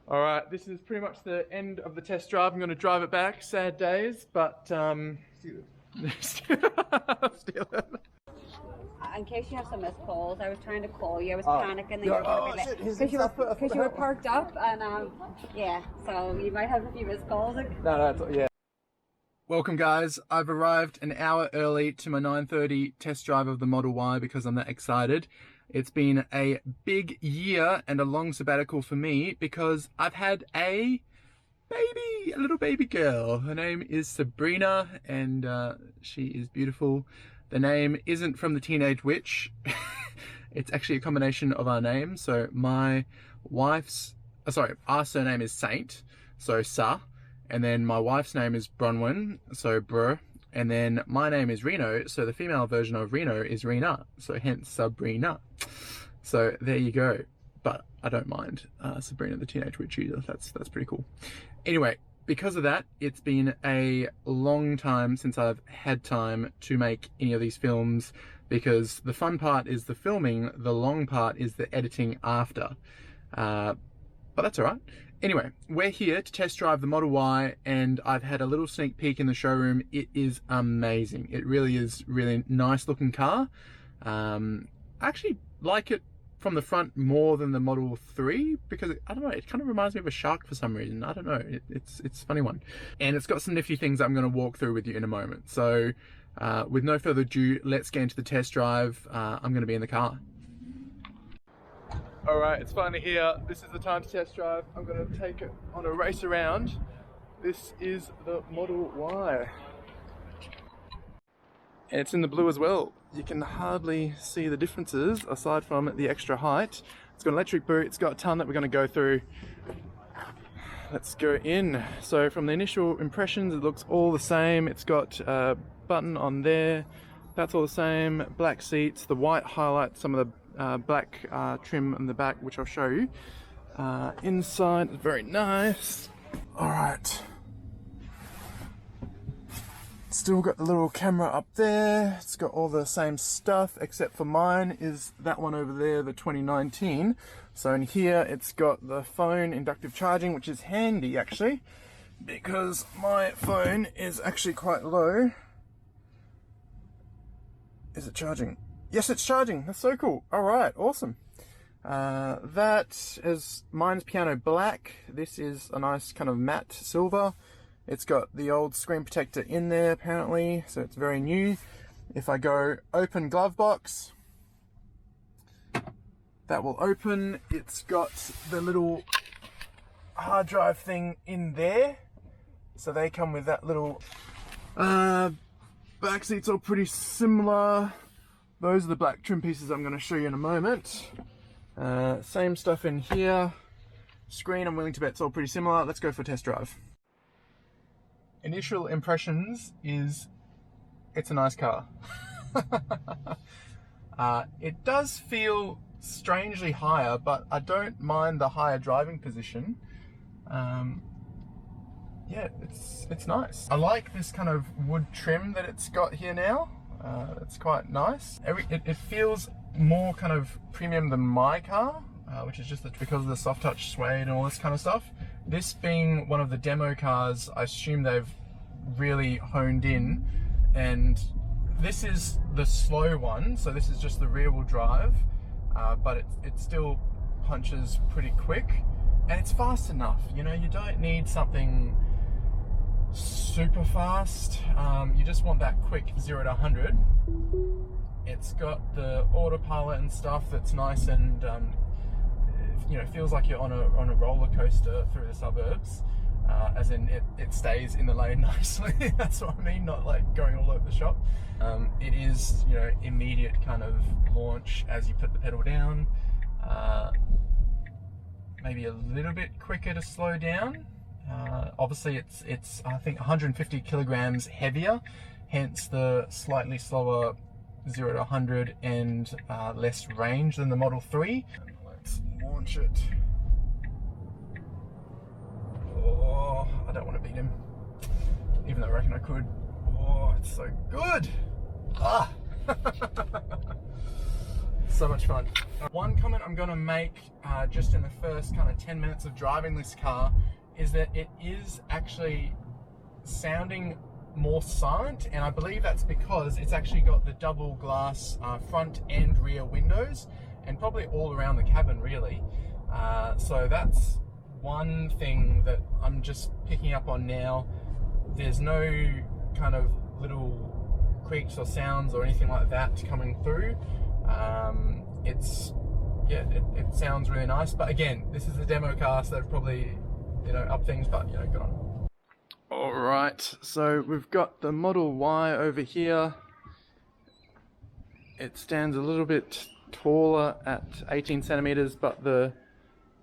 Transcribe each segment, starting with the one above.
All right, this is pretty much the end of the test drive. I'm going to drive it back. Sad days, but steal it. In case you have some missed calls, I was trying to call you. I was panicking that you were going to be late because you were parked up, and yeah. So you might have a few missed calls. No, yeah. Welcome, guys. I've arrived an hour early to my 9:30 test drive of the Model Y because I'm that excited. It's been a big year and a long sabbatical for me because I've had a little baby girl. Her name is Sabrina, and she is beautiful. The name isn't from the Teenage Witch. It's actually a combination of our names. So my wife's, our surname is Saint, so Sa, and then my wife's name is Bronwyn, so Br, and then my name is Rino, so the female version of Rino is Rina, so hence Sabrina. So there you go. But I don't mind Sabrina the Teenage Witch either. That's pretty cool. Anyway, because of that, it's been a long time since I've had time to make any of these films, because the fun part is the filming, the long part is the editing after. But that's all right. Anyway, we're here to test drive the Model Y, and I've had a little sneak peek in the showroom. It is amazing. It really is really nice looking car. I actually like it from the front more than the Model 3 because I don't know, it kind of reminds me of a shark for some reason. I don't know, it's a funny one. And it's got some nifty things I'm going to walk through with you in a moment. So with no further ado, let's get into the test drive. I'm going to be in the car. Alright, it's finally here. This is the time to test drive. I'm going to take it on a race around. This is the Model Y. And it's in the blue as well. You can hardly see the differences aside from the extra height. It's got an electric boot, it's got a ton that we're going to go through. Let's go in. So from the initial impressions, it looks all the same. It's got a button on there, that's all the same. Black seats, the white highlights some of the black trim on the back, which I'll show you. Inside is very nice. Alright. Still got the little camera up there. It's got all the same stuff, except for mine is that one over there, the 2019. So in here, it's got the phone inductive charging, which is handy actually, because my phone is actually quite low. Is it charging? Yes, it's charging. That's so cool. All right, awesome. That is, mine's piano black. This is a nice kind of matte silver. It's got the old screen protector in there apparently, so it's very new. If I go open glove box, that will open. It's got the little hard drive thing in there, so they come with that little back seats are pretty similar. Those are the black trim pieces I'm going to show you in a moment. Same stuff in here. Screen, I'm willing to bet it's all pretty similar. Let's go for a test drive. Initial impressions is it's a nice car. It does feel strangely higher, but I don't mind the higher driving position. Yeah, it's nice. I like this kind of wood trim that it's got here now. It's quite nice. It feels more kind of premium than my car, which is just because of the soft touch suede and all this kind of stuff. This being one of the demo cars, I assume they've really honed in, and this is the slow one, so this is just the rear wheel drive, but it still punches pretty quick, and it's fast enough. You know, you don't need something super fast, you just want that quick 0 to 100. It's got the autopilot and stuff that's nice, and you know, feels like you're on a roller coaster through the suburbs, as in it stays in the lane nicely. That's what I mean, not like going all over the shop. It is, you know, immediate kind of launch as you put the pedal down. Maybe a little bit quicker to slow down. Obviously it's I think 150 kilograms heavier, hence the slightly slower 0 to 100 and less range than the Model 3. Let's launch it. Oh, I don't want to beat him, even though I reckon I could. Oh, it's so good. Ah! So much fun. One comment I'm going to make just in the first kind of 10 minutes of driving this car is that it is actually sounding more silent, and I believe that's because it's actually got the double glass front and rear windows, and probably all around the cabin really. So that's one thing that I'm just picking up on now. There's no kind of little creaks or sounds or anything like that coming through. It sounds really nice, but again, this is a demo car, so they've probably, up things, but good on. Alright, so we've got the Model Y over here. It stands a little bit taller at 18 centimeters, but the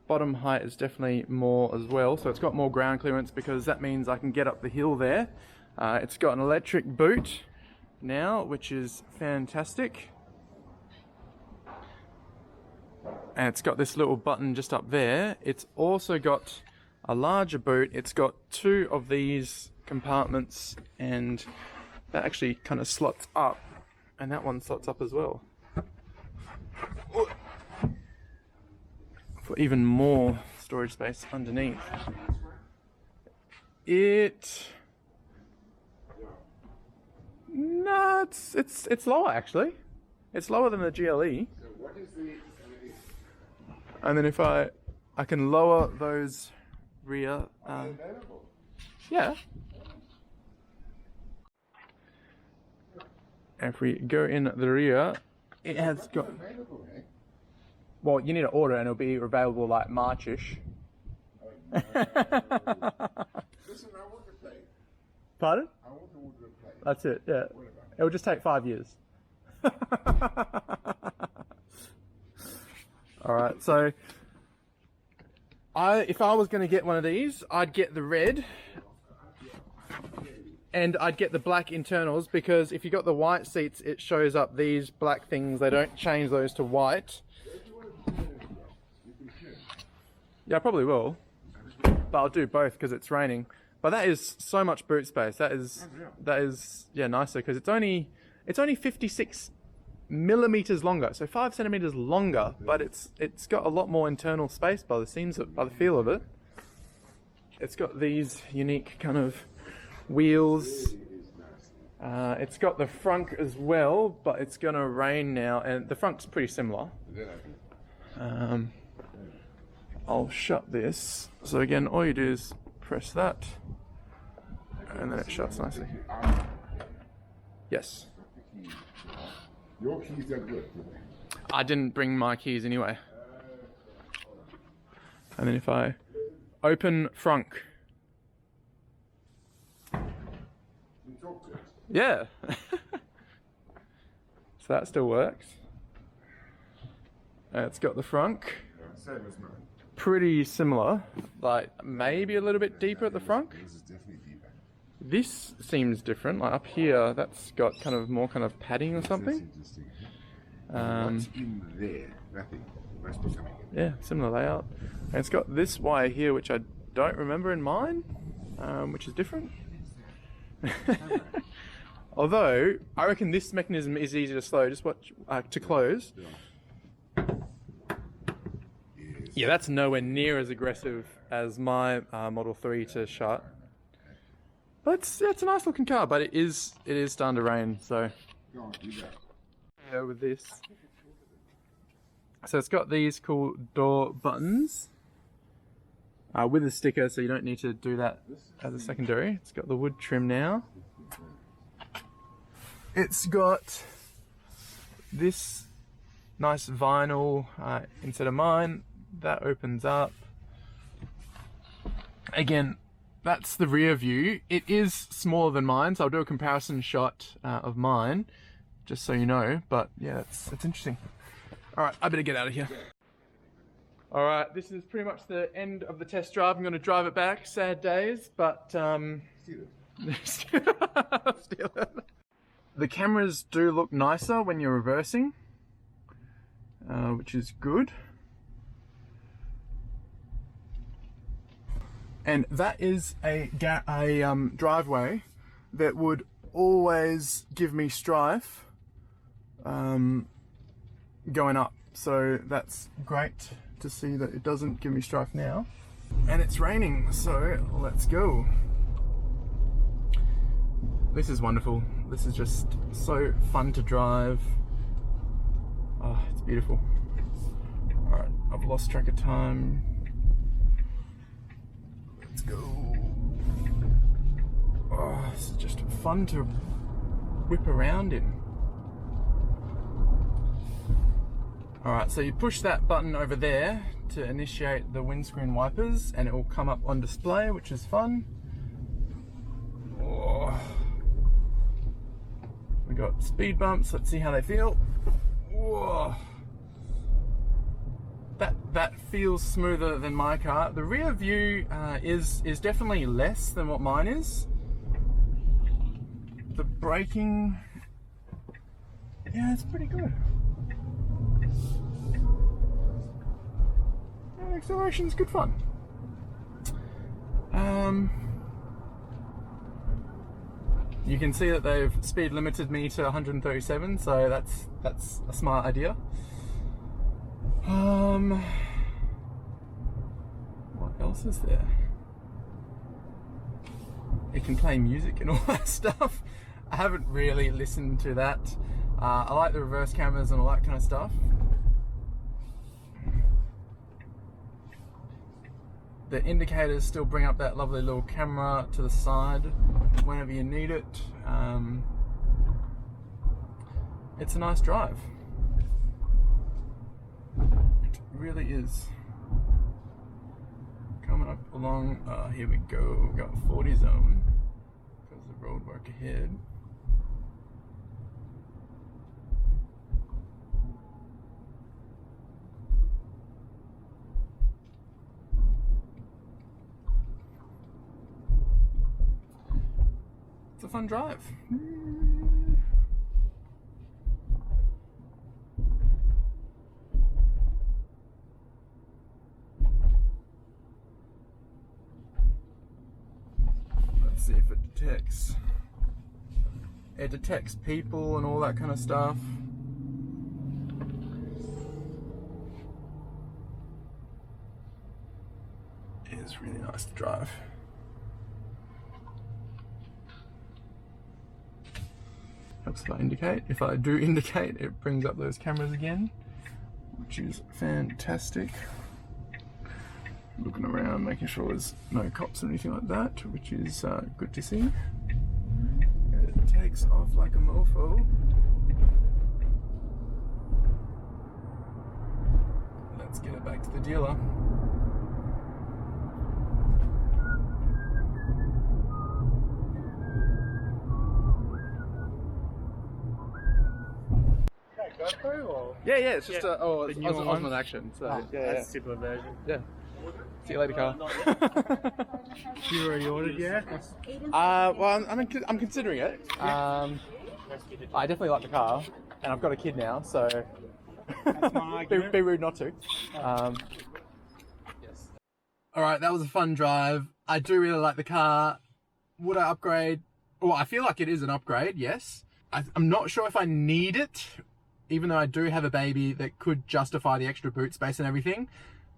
bottom height is definitely more as well, so it's got more ground clearance because that means I can get up the hill there. It's got an electric boot now, which is fantastic. And it's got this little button just up there. It's also got a larger boot. It's got two of these compartments, and that actually kind of slots up, and that one slots up as well for even more storage space underneath. It's lower actually. It's lower than the GLE. And then if I can lower those rear, yeah. If we go in the rear, it has got, well, you need to order and it'll be available like Marchish. Listen, I want to play. Pardon? I want to order a play. That's it, yeah. It'll just take 5 years. Alright, so if I was going to get one of these, I'd get the red and I'd get the black internals, because if you got the white seats, it shows up these black things. They don't change those to white. Yeah, I probably will, but I'll do both because it's raining. But that is so much boot space. That is nicer, because it's only 56 millimeters longer, so 5 centimeters longer, but it's got a lot more internal space by the feel of it. It's got these unique kind of wheels. It's got the frunk as well, but it's gonna rain now, and the frunk's pretty similar. I'll shut this. So again, all you do is press that, and then it shuts nicely. Yes. Your keys are good. I didn't bring my keys anyway. And then if I open frunk. You talk to it. Yeah. So that still works. It's got the frunk. Same as mine. Pretty similar, like maybe a little bit deeper at the front. This is definitely deeper. This seems different, like up here that's got kind of more kind of padding or something. That's interesting. What's in there? Nothing. Must be something in there. Yeah, similar layout. And it's got this wire here, which I don't remember in mine, which is different. Although I reckon this mechanism is easy to slow. Just watch to close. Yeah, that's nowhere near as aggressive as my Model 3 to shut. But it's a nice looking car, but it is starting to rain, so Go on, do that. yeah, with this. So it's got these cool door buttons with a sticker, so you don't need to do that as a secondary. It's got the wood trim now. It's got this nice vinyl instead of mine. That opens up. Again, that's the rear view. It is smaller than mine, so I'll do a comparison shot of mine, just so you know. But yeah, it's interesting. All right, I better get out of here. All right, this is pretty much the end of the test drive. I'm going to drive it back. Sad days, but Steal Steal it. The cameras do look nicer when you're reversing, which is good. And that is a driveway that would always give me strife going up. so that's great to see that it doesn't give me strife now. And it's raining, so let's go. This is wonderful. This is just so fun to drive. Oh, it's beautiful. Alright, I've lost track of time. Let's go. Oh, this is just fun to whip around in. Alright, so you push that button over there to initiate the windscreen wipers and it will come up on display, which is fun. Oh. We got speed bumps, let's see how they feel. Whoa. That feels smoother than my car. The rear view is definitely less than what mine is. The braking, yeah, it's pretty good. Yeah, acceleration is good fun. You can see that they've speed limited me to 137, so that's a smart idea. What else is there? It can play music and all that stuff. I haven't really listened to that. I like the reverse cameras and all that kind of stuff. The indicators still bring up that lovely little camera to the side whenever you need it. It's a nice drive. It really is. Coming up along, here we go, we've got 40 zone, because the road work ahead. It's a fun drive. Let's see if it detects. It detects people and all that kind of stuff. It is really nice to drive. Helps if I indicate. If I do indicate, it brings up those cameras again, which is fantastic. Looking around, making sure there's no cops or anything like that, which is good to see. It takes off like a mofo. Let's get it back to the dealer. Yeah, it's just it's Osmond Action. So That's a simpler version. yeah. See you later, Carl. You already ordered, yeah? Well, I'm considering it. I definitely like the car, and I've got a kid now, so be rude not to. Yes. All right, that was a fun drive. I do really like the car. Would I upgrade? Well, I feel like it is an upgrade. Yes. I'm not sure if I need it, even though I do have a baby that could justify the extra boot space and everything.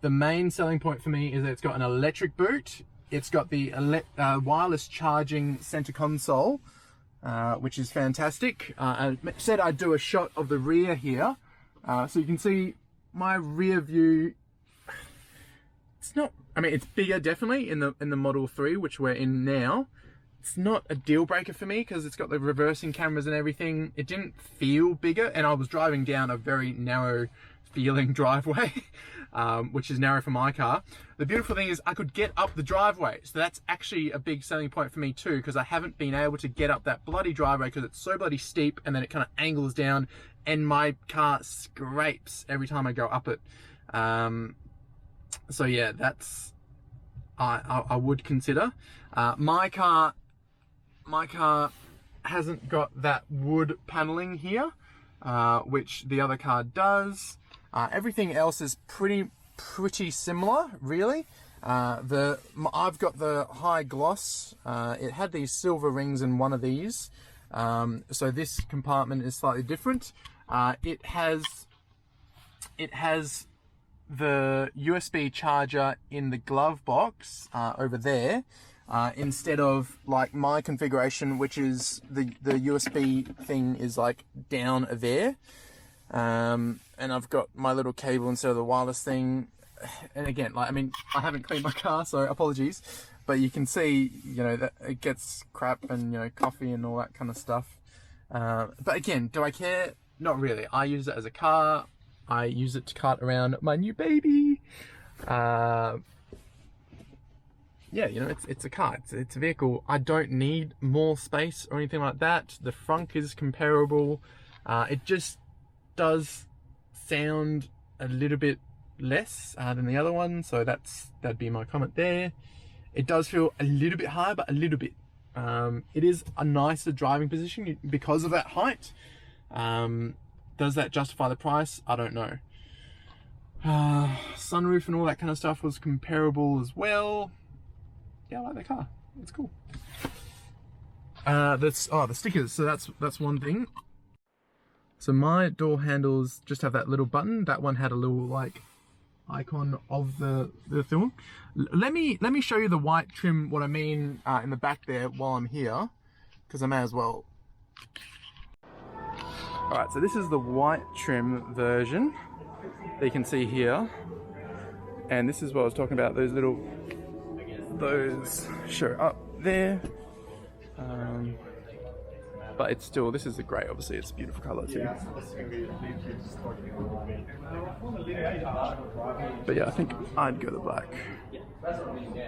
The main selling point for me is that it's got an electric boot. It's got the wireless charging center console, which is fantastic. I said I'd do a shot of the rear here. So you can see my rear view. It's not, I mean, it's bigger definitely in the Model 3, which we're in now. It's not a deal breaker for me because it's got the reversing cameras and everything. It didn't feel bigger, and I was driving down a very narrow feeling driveway, which is narrow for my car. The beautiful thing is I could get up the driveway, so that's actually a big selling point for me too, because I haven't been able to get up that bloody driveway because it's so bloody steep, and then it kind of angles down, and my car scrapes every time I go up it. So yeah, that's I would consider. My car hasn't got that wood paneling here, which the other car does. Everything else is pretty similar, really. I've got the high gloss. It had these silver rings in one of these, so this compartment is slightly different. It has it has the USB charger in the glove box over there, instead of like my configuration, which is the USB thing is like down there. And I've got my little cable instead of the wireless thing. And again, like, I mean, I haven't cleaned my car, so apologies, but you can see, you know, that it gets crap and, you know, coffee and all that kind of stuff. But again, do I care? Not really. I use it as a car. I use it to cart around my new baby. Yeah, you know, it's a car. It's a vehicle. I don't need more space or anything like that. The frunk is comparable. It just does sound a little bit less than the other one, so that'd be my comment there. It does feel a little bit high, but a little bit. It is a nicer driving position because of that height. Does that justify the price? I don't know. Sunroof and all that kind of stuff was comparable as well. Yeah, I like the car. It's cool. The stickers. So that's one thing. So my door handles just have that little button. That one had a little like icon of the film. Let me show you the white trim, what I mean, in the back there while I'm here, because I may as well. Alright, so this is the white trim version that you can see here, and this is what I was talking about, those show up there, but it's still, this is the grey, obviously it's a beautiful colour too. But yeah, I think I'd go the black,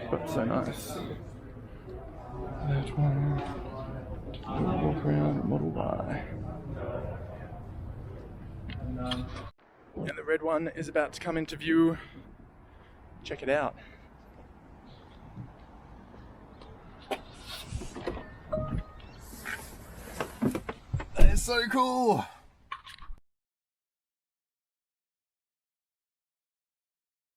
but so nice. That one, walk around Model Y. And the red one is about to come into view. Check it out. That is so cool.